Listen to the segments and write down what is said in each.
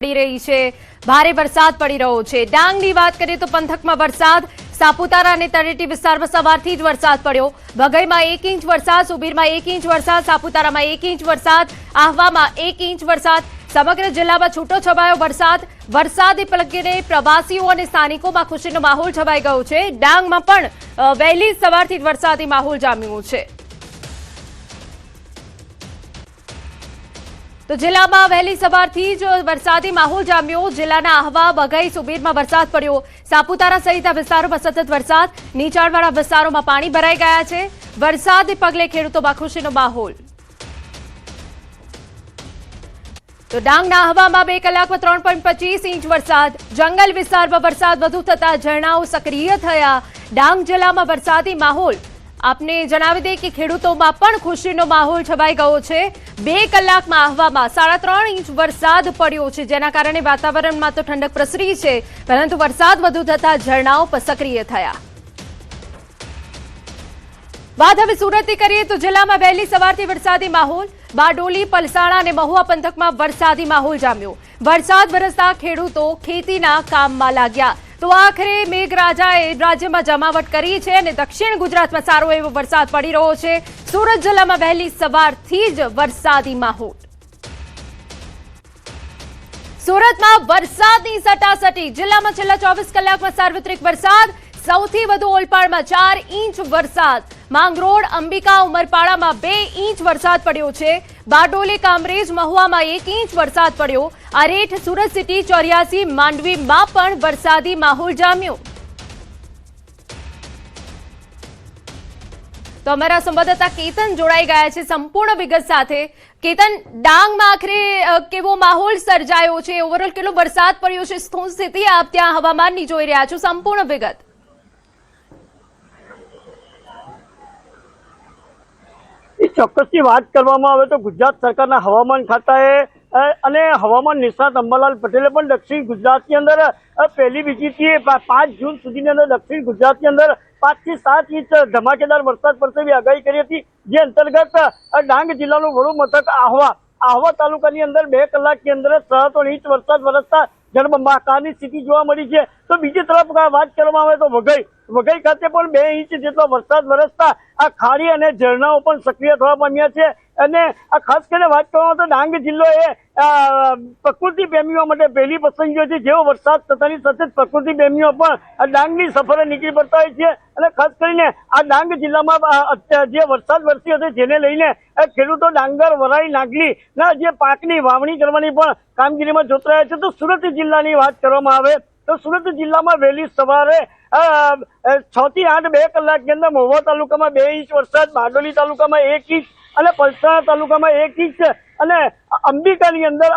પડી રહી છે, ભારે વરસાદ પડી રહ્યો છે। ડાંગની વાત કરીએ તો પંથકમાં વરસાદ, સાપુતારા અને તળેટી વિસ્તારમાં સવારથી જ વરસાદ પડ્યો। વઘઈમાં 1 ઇંચ વરસાદ, સુબીરમાં 1 ઇંચ વરસાદ, સાપુતારામાં 1 ઇંચ વરસાદ, આહવામાં 1 ઇંચ વરસાદ। સમગ્ર જિલ્લામાં છૂટો છવાયો વરસાદ। વરસાદી પલકીને પ્રવાસીઓ અને સ્થાનિકોમાં ખુશીનો માહોલ છવાઈ ગયો છે। ડાંગમાં પણ વહેલી સવારથી જ વરસાદી માહોલ જામ્યો છે। તો જિલ્લામાં વહેલી સવારથી જ વરસાદી માહોલ જામ્યો। જિલ્લાના આહવા, વઘઈ, સુબીરમાં વરસાદ પડ્યો। સાપુતારા સહિતના વિસ્તારોમાં સતત વરસાદ, નીચાણવાળા વિસ્તારોમાં પાણી ભરાઈ ગયા છે। વરસાદને પગલે ખેડૂતોમાં ખુશીનો માહોલ। તો ડાંગના આહવામાં 2 કલાકમાં 3.25 ઇંચ વરસાદ। જંગલ વિસ્તારમાં વરસાદ વધુ થતા ઝરણાઓ સક્રિય થયા। ડાંગ જિલ્લામાં વરસાદી માહોલ। આપને જણાવી દઈએ કે ખેડૂતોમાં પણ ખુશીનો માહોલ છવાઈ ગયો છે। 2 કલાકમાં આહવામાં 3.5 ઇંચ વરસાદ પડ્યો છે, જેના કારણે વાતાવરણમાં તો ઠંડક પ્રસરી છે, પરંતુ વરસાદ વધુ થતા ઝરણાઓ પણ સક્રિય થયા। વાત હવે સુરતની કરીએ તો જિલ્લામાં વહેલી સવારથી વરસાદી માહોલ। બારડોલી, પલસાણા અને મહુવા પંથકમાં વરસાદી માહોલ જામ્યો। વરસાદ વરસતા ખેડૂતો ખેતીના કામમાં લાગ્યા। તો આખરે મેઘરાજાએ રાજ્યમાં જમાવટ કરી છે અને દક્ષિણ ગુજરાતમાં સારો એવો વરસાદ પડી રહ્યો છે। સુરત જિલ્લામાં વહેલી સવારથી જ વરસાદી માહોલ। સુરતમાં વરસાદની સટાસટી। જિલ્લામાં છેલ્લા 24 કલાકમાં સાર્વત્રિક વરસાદ। સૌથી વધુ ઓલપાડમાં 4 ઇંચ વરસાદ। માંગરોળ, અંબિકા, ઉમરપાડામાં 2 ઇંચ વરસાદ પડ્યો છે। બારડોલી, કામરેજ, મહુવામાં 1 ઇંચ વરસાદ પડ્યો। અરેઠ, સુરત સિટી, 84, માંડવીમાં પણ વરસાદી માહોલ જામ્યો। તો અમારા સંવાદદાતા કેતન જોડાઈ ગયા છે સંપૂર્ણ વિગત સાથે। કેતન, ડાંગમાં આખરે કેવો માહોલ સર્જાયો છે? ઓવરઓલ કેટલો વરસાદ પડ્યો છે? શું સ્થિતિ આપ ત્યાં હવામાનની જોઈ રહ્યા છો? સંપૂર્ણ વિગત। ચોક્કસથી વાત કરવામાં આવે તો ગુજરાત સરકારના હવામાન ખાતાએ અને હવામાન નિષ્ણાત અંબાલાલ પટેલે પણ દક્ષિણ ગુજરાતની અંદર પહેલી બીજીથી 5 જૂન સુધીની અંદર દક્ષિણ ગુજરાતની અંદર 5 થી 7 ઇંચ ધમાકેદાર વરસાદ પડશે એવી આગાહી કરી હતી, જે અંતર્ગત ડાંગ જિલ્લાનું વડું મથક આહવા તાલુકાની અંદર 2 કલાકની અંદર 3.5 ઇંચ વરસાદ વરસતા જળબંબાકારની સ્થિતિ જોવા મળી છે। તો બીજી તરફ વાત કરવામાં આવે તો વઘઈ ખાતે પણ 2 ઇંચ જેટલો વરસાદ વરસતા આ ખાડી અને ઝરણાઓ પણ સક્રિય થવા પામ્યા છે। અને આ ખાસ કરીને વાત કરવામાં તો ડાંગ જિલ્લો એ પ્રકૃતિ પ્રેમીઓ માટે પહેલી પસંદગીઓ છે, જેવો વરસાદ થતાની સાથે જ પ્રકૃતિ પ્રેમીઓ પણ આ ડાંગની સફરે નીકળી પડતા હોય છે। અને ખાસ કરીને આ ડાંગ જિલ્લામાં જે વરસાદ વરસ્યો હતો, જેને લઈને ખેડૂતો ડાંગર, વરાઈ, નાગલી ના જે પાકની વાવણી કરવાની પણ કામગીરીમાં જોતરાયા છે। તો સુરત જિલ્લાની વાત કરવામાં આવે તો સુરત જિલ્લામાં વહેલી સવારે 6 થી 8 2 કલાકની અંદર મહુવા તાલુકામાં 2 ઇંચ વરસાદ, બારડોલી તાલુકામાં 1 ઇંચ અને પલસાણા તાલુકામાં 1 ઇંચ અને અંબિકાની અંદર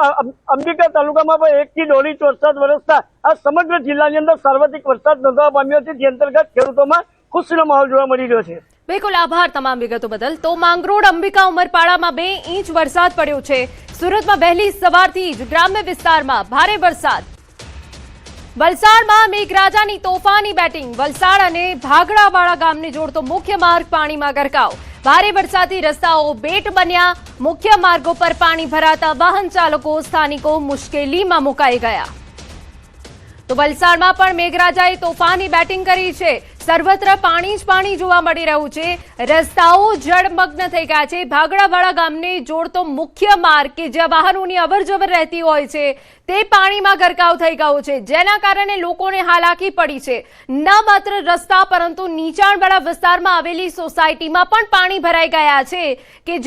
અંબિકા તાલુકામાં પણ 1 થી 1.5 ઇંચ વરસાદ વરસતા આ સમગ્ર જિલ્લાની અંદર સાર્વત્રિક વરસાદ નોંધવા પામ્યો છે, જે અંતર્ગત ખેડૂતોમાં ખુશીનો માહોલ જોવા મળી રહ્યો છે। બિલકુલ, આભાર તમામ વિગતો બદલ। તો માંગરોળ, અંબિકા, ઉમરપાડામાં 2 ઇંચ વરસાદ પડ્યો છે। સુરતમાં વહેલી સવારથી જ ગ્રામ્ય વિસ્તારમાં ભારે વરસાદ। વલસાડમાં મેઘરાજાની તોફાની બેટિંગ। વલસાડ અને ભાગડાવાળા ગામને જોડતો મુખ્ય માર્ગ પાણીમાં ગરકાવ। ભારે વરસાદથી રસ્તાઓ બેટ બન્યા। મુખ્ય માર્ગો પર પાણી ભરાતા વાહન ચાલકો, સ્થાનિકો મુશ્કેલીમાં મુકાઈ ગયા। તો વલસાડમાં પણ મેઘરાજાએ તોફાની બેટિંગ કરી છે। સર્વત્ર પાણી જ પાણી જોવા મળી રહ્યું છે। રસ્તાઓ જળમગ્ન થઈ ગયા છે। ભાગડાવાળા ગામને જોડતો મુખ્ય માર્ગ કે જ્યાં વાહનોની અવરજવર રહેતી હોય છે, તે પાણીમાં ગરકાવ થઈ ગયો છે, જેના કારણે લોકોને હાલાકી પડી છે। ન માત્ર રસ્તા પરંતુ નીચાણવાળા વિસ્તારમાં આવેલી સોસાયટીમાં પણ પાણી ભરાઈ ગયા છે કે